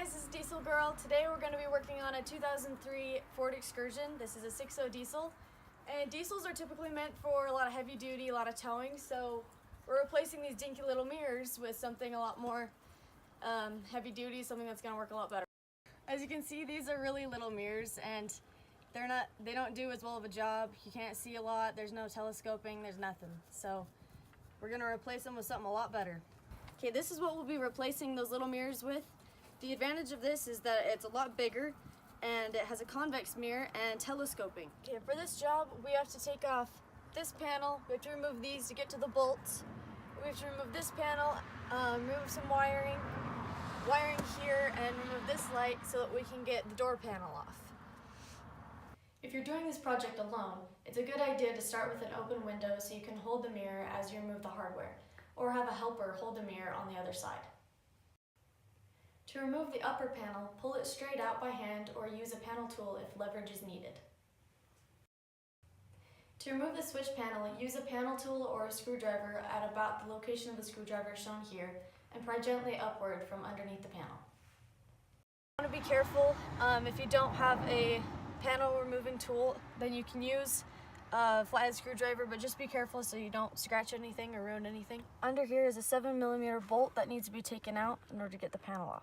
guys, this is Diesel Girl. Today we're going to be working on a 2003 Ford Excursion. This is a 6.0 diesel. And diesels are typically meant for a lot of heavy duty, a lot of towing, so we're replacing these dinky little mirrors with something a lot more heavy duty, something that's going to work a lot better. As you can see, these are really little mirrors and they don't do as well of a job. You can't see a lot, there's no telescoping, there's nothing. So we're going to replace them with something a lot better. Okay, this is what we'll be replacing those little mirrors with. The advantage of this is that it's a lot bigger and it has a convex mirror and telescoping. Okay, for this job we have to take off this panel, we have to remove these to get to the bolts. We have to remove this panel, remove some wiring here, and remove this light so that we can get the door panel off. If you're doing this project alone, it's a good idea to start with an open window so you can hold the mirror as you remove the hardware, or have a helper hold the mirror on the other side. To remove the upper panel, pull it straight out by hand or use a panel tool if leverage is needed. To remove the switch panel, use a panel tool or a screwdriver at about the location of the screwdriver shown here and pry gently upward from underneath the panel. You want to be careful. If you don't have a panel removing tool, then you can use a flathead screwdriver, but just be careful so you don't scratch anything or ruin anything. Under here is a 7mm bolt that needs to be taken out in order to get the panel off.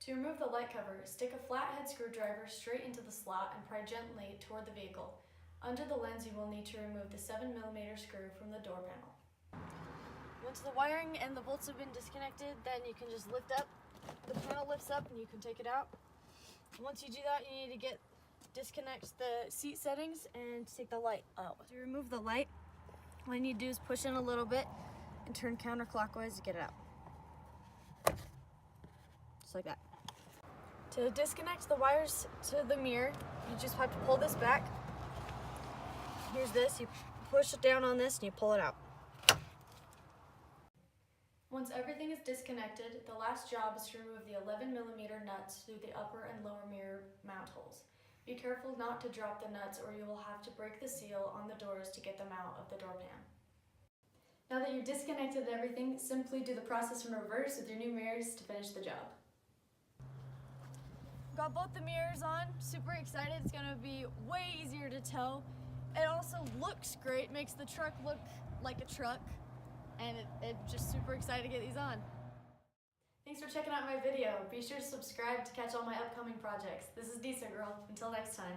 To remove the light cover, stick a flathead screwdriver straight into the slot and pry gently toward the vehicle. Under the lens, you will need to remove the 7mm screw from the door panel. Once the wiring and the bolts have been disconnected, then you can just lift up. The panel lifts up and you can take it out. Once you do that, you need to disconnect the seat settings and take the light out. To remove the light, all you need to do is push in a little bit and turn counterclockwise to get it out. Just like that. To disconnect the wires to the mirror, you just have to pull this back. Here's this, you push it down on this and you pull it out. Once everything is disconnected, the last job is to remove the 11mm nuts through the upper and lower mirror mount holes. Be careful not to drop the nuts or you will have to break the seal on the doors to get them out of the door pan. Now that you've disconnected everything, simply do the process in reverse with your new mirrors to finish the job. Got both the mirrors on, super excited. It's gonna be way easier to tow. It also looks great, makes the truck look like a truck, and it's just super excited to get these on. Thanks for checking out my video. Be sure to subscribe to catch all my upcoming projects. This is Diesel Girl. Until next time.